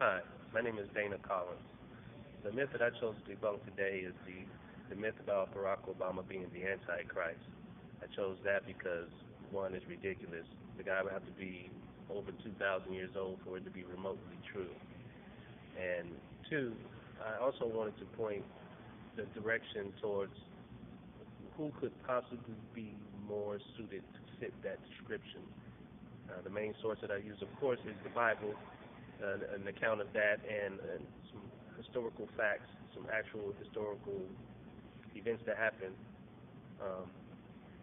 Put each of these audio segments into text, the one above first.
Hi, my name is Dana Collins. The myth that I chose to debunk today is the myth about Barack Obama being the Antichrist. I chose that because, one, it's ridiculous. The guy would have to be over 2,000 years old for it to be remotely true. And two, I also wanted to point the direction towards who could possibly be more suited to fit that description. The main source that I use, of course, is the Bible, an account of that, and some historical facts, some actual historical events that happened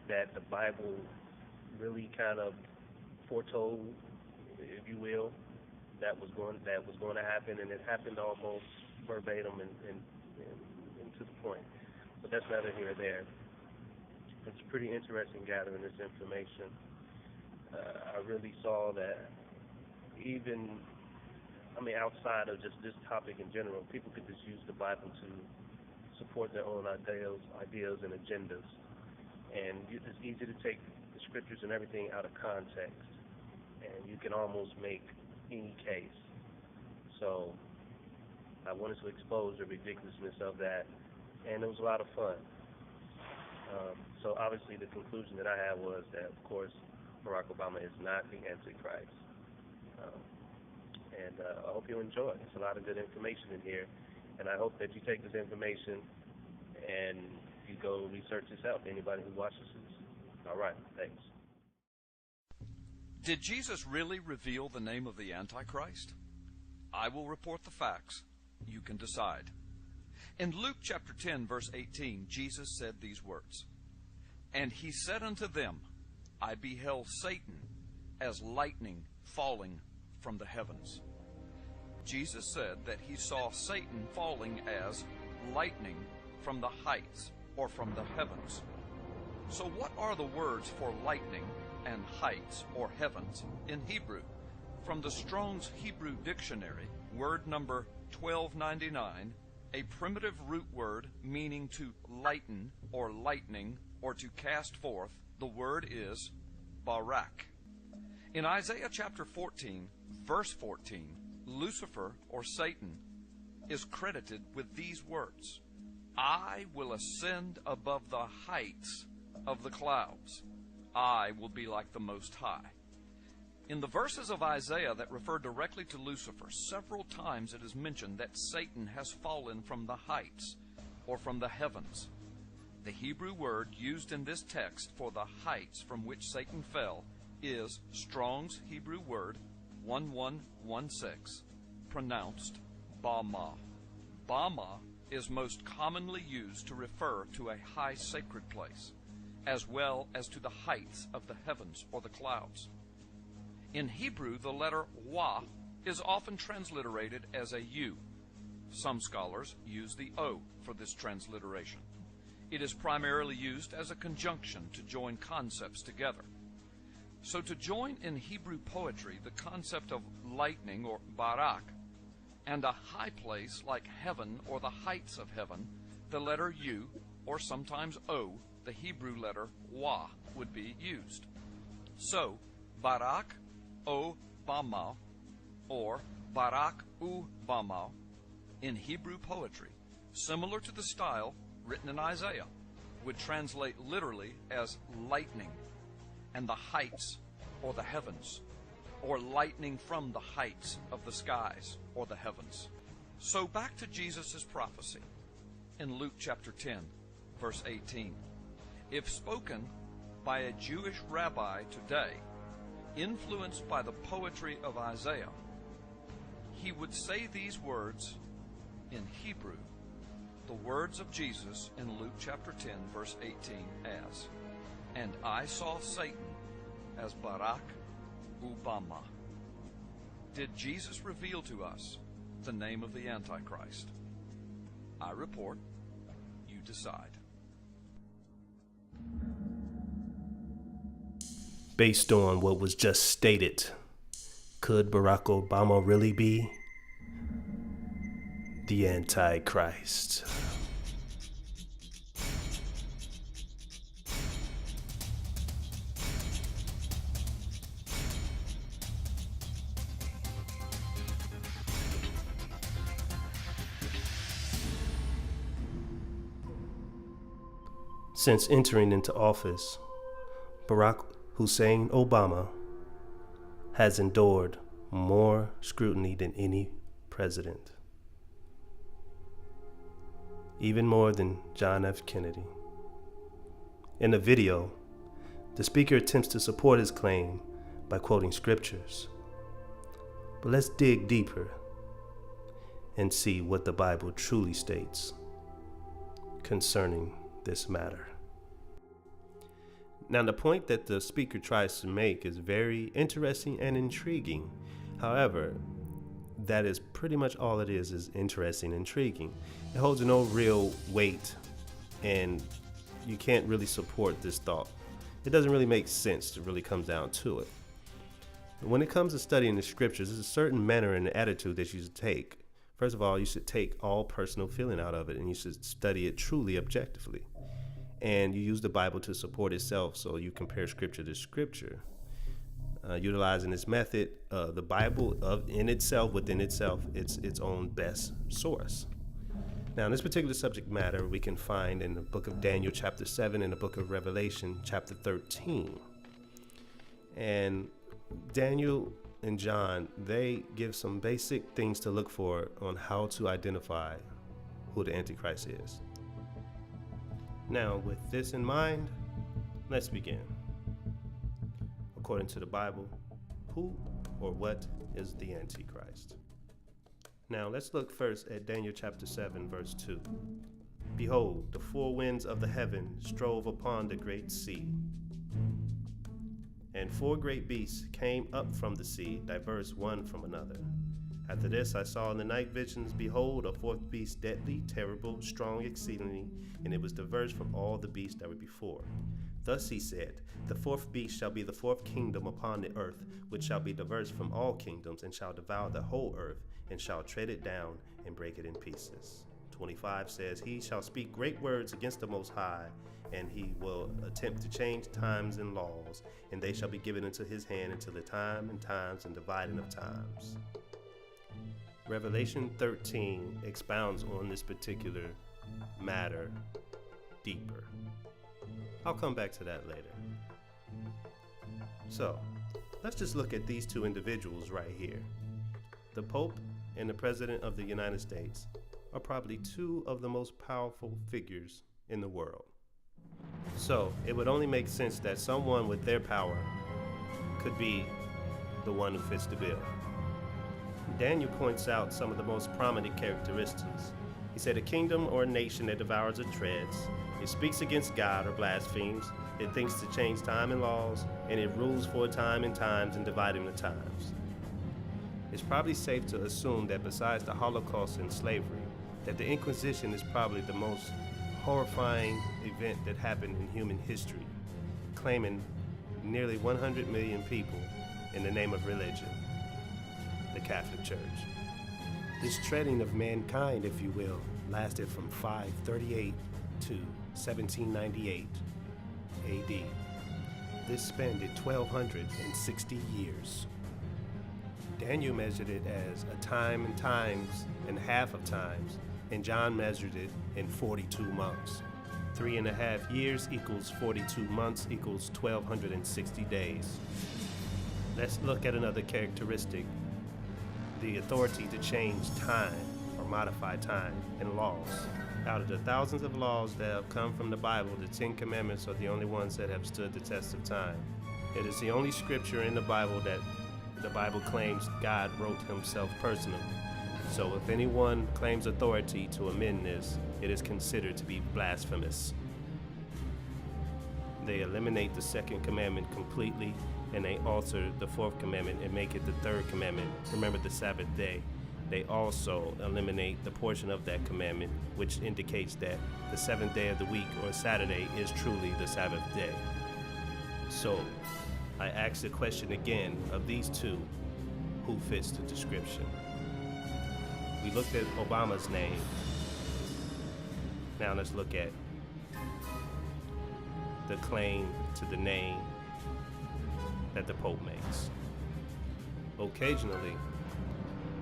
that the Bible really kind of foretold, if you will, that was going to happen, and it happened almost verbatim and to the point. But that's neither here nor there. It's pretty interesting gathering this information. I really saw that outside of just this topic in general, people could just use the Bible to support their own ideas and agendas. And it's easy to take the scriptures and everything out of context, and you can almost make any case. So I wanted to expose the ridiculousness of that, and it was a lot of fun. So obviously the conclusion that I had was that, of course, Barack Obama is not the Antichrist. I hope you enjoy it. There's a lot of good information in here, and I hope that you take this information and you go research this out, anybody who watches this. All right, thanks. Did Jesus really reveal the name of the Antichrist? I will report the facts. You can decide. In Luke chapter 10, verse 18, Jesus said these words, "And he said unto them, I beheld Satan as lightning falling from the heavens." Jesus said that he saw Satan falling as lightning from the heights or from the heavens. So what are the words for lightning and heights or heavens in Hebrew? From the Strong's Hebrew Dictionary, word number 1299, a primitive root word meaning to lighten or lightning or to cast forth, the word is barak. In Isaiah chapter 14, verse 14, Lucifer or Satan is credited with these words, "I will ascend above the heights of the clouds. I will be like the Most High." In the verses of Isaiah that refer directly to Lucifer, several times it is mentioned that Satan has fallen from the heights or from the heavens. The Hebrew word used in this text for the heights from which Satan fell is Strong's Hebrew word 1116, pronounced Bama. Bama is most commonly used to refer to a high sacred place, as well as to the heights of the heavens or the clouds. In Hebrew, the letter Wa is often transliterated as a U. Some scholars use the O for this transliteration. It is primarily used as a conjunction to join concepts together. So to join in Hebrew poetry the concept of lightning or barak and a high place like heaven or the heights of heaven, the letter U, or sometimes O, the Hebrew letter Wa, would be used. So, Barak O Bama, or Barak U Bama, in Hebrew poetry, similar to the style written in Isaiah, would translate literally as lightning and the heights or the heavens, or lightning from the heights of the skies or the heavens. So back to Jesus' prophecy in Luke chapter 10, verse 18. If spoken by a Jewish rabbi today, influenced by the poetry of Isaiah, he would say these words in Hebrew, the words of Jesus in Luke chapter 10, verse 18 as, "And I saw Satan as Barak Ubama." Did Jesus reveal to us the name of the Antichrist? I report, you decide. Based on what was just stated, could Barack Obama really be the Antichrist? Since entering into office, Barack Hussein Obama has endured more scrutiny than any president, even more than John F. Kennedy. In the video, the speaker attempts to support his claim by quoting scriptures. But let's dig deeper and see what the Bible truly states concerning this matter. Now, the point that the speaker tries to make is very interesting and intriguing. However, that is pretty much all it is interesting and intriguing. It holds no real weight, and you can't really support this thought. It doesn't really make sense. It really comes down to it. When it comes to studying the scriptures, there's a certain manner and attitude that you should take. First of all, you should take all personal feeling out of it, and you should study it truly objectively. And you use the Bible to support itself, so you compare scripture to scripture. Utilizing this method, the Bible within itself, it's its own best source. Now, in this particular subject matter, we can find in the book of Daniel chapter 7 and the book of Revelation chapter 13. And Daniel and John, they give some basic things to look for on how to identify who the Antichrist is. Now, with this in mind, let's begin. According to the Bible, who or what is the Antichrist? Now, let's look first at Daniel chapter 7, verse 2. Behold, the four winds of the heaven strove upon the great sea. And four great beasts came up from the sea, diverse one from another. After this I saw in the night visions, behold, a fourth beast, deadly, terrible, strong exceedingly, and it was diverse from all the beasts that were before. Thus he said, the fourth beast shall be the fourth kingdom upon the earth, which shall be diverse from all kingdoms, and shall devour the whole earth, and shall tread it down and break it in pieces. 25 says, he shall speak great words against the Most High, and he will attempt to change times and laws, and they shall be given into his hand until the time and times and dividing of times. Revelation 13 expounds on this particular matter deeper. I'll come back to that later. So, let's just look at these two individuals right here. The Pope and the President of the United States are probably two of the most powerful figures in the world. So, it would only make sense that someone with their power could be the one who fits the bill. Daniel points out some of the most prominent characteristics. He said, a kingdom or a nation that devours or treads, it speaks against God or blasphemes, it thinks to change time and laws, and it rules for a time and times and dividing the times. It's probably safe to assume that besides the Holocaust and slavery, that the Inquisition is probably the most horrifying event that happened in human history, claiming nearly 100 million people in the name of religion, the Catholic Church. This treading of mankind, if you will, lasted from 538 to 1798 AD. This spanned 1,260 years. Daniel measured it as a time and times and half of times, and John measured it in 42 months. 3.5 years equals 42 months equals 1,260 days. Let's look at another characteristic, the authority to change time or modify time and laws. Out of the thousands of laws that have come from the Bible, the 10 Commandments are the only ones that have stood the test of time. It is the only scripture in the Bible that the Bible claims God wrote himself personally. So if anyone claims authority to amend this, it is considered to be blasphemous. They eliminate the second commandment completely, and they alter the fourth commandment and make it the third commandment. Remember the Sabbath day. They also eliminate the portion of that commandment which indicates that the seventh day of the week, or Saturday, is truly the Sabbath day. So I ask the question again, of these two, who fits the description? We looked at Obama's name. Now let's look at the claim to the name that the Pope makes. Occasionally,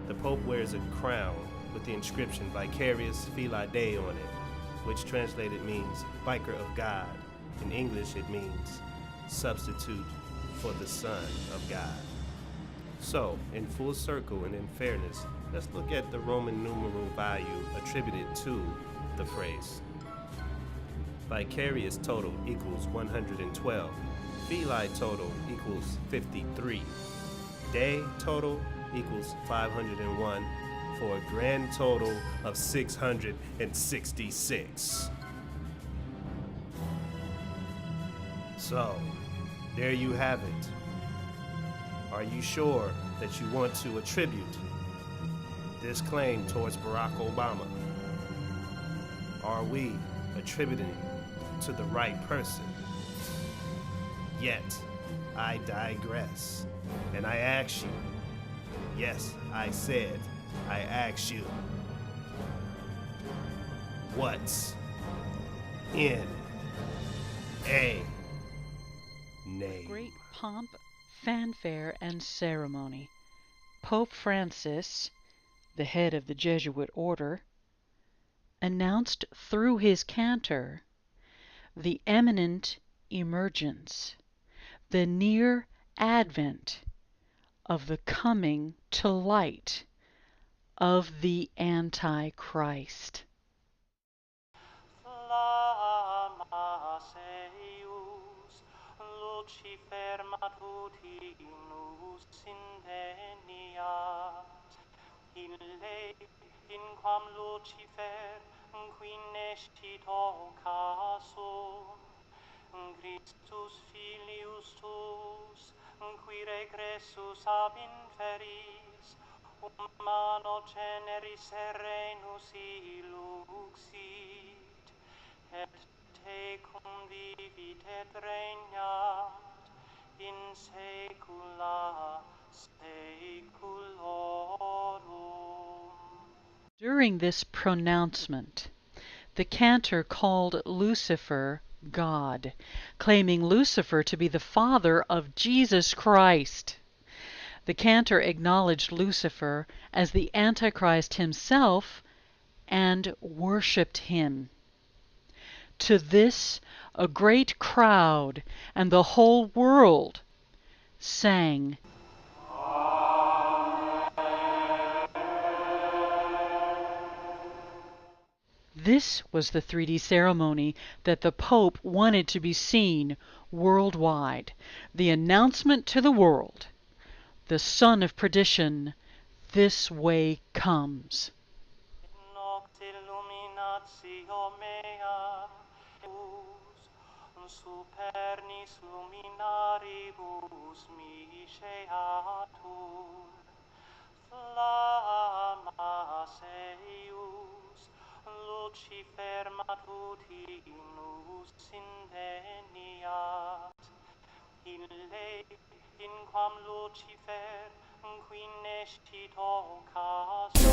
the Pope wears a crown with the inscription Vicarious Filii Dei on it. which translated means biker of God. In English, it means substitute for the Son of God. So, in full circle and in fairness, let's look at the Roman numeral value attributed to the phrase. Vicarious total equals 112. Fili total equals 53. Day total equals 501 for a grand total of 666. So, there you have it. Are you sure that you want to attribute this claim towards Barack Obama? Are we attributing to the right person? Yet, I digress, and I ask you, yes, I said, I ask you, what's in a name? Great pomp, fanfare, and ceremony, Pope Francis, the head of the Jesuit order, announced through his cantor the imminent emergence, the near advent of the coming to light of the Antichrist. Flammas eius, Lucifer matutinus indeniat, ille in quam Lucifer qui nescit occasum, Christus filius tuus, qui regressus ab inferis, humano generis serenus illuxit, et tecum vivit et regnat in saecula saeculorum. During this pronouncement, the cantor called Lucifer God, claiming Lucifer to be the father of Jesus Christ. The cantor acknowledged Lucifer as the Antichrist himself and worshipped him. To this, a great crowd and the whole world sang. This was the 3D ceremony that the Pope wanted to be seen worldwide. The announcement to the world, the son of perdition, this way comes. Nox illuminatio mea, supernis luminaribus misceatur, flammas eius, Lucifer matutinus indeniat, ille in quam Lucifer qui nescit occasum,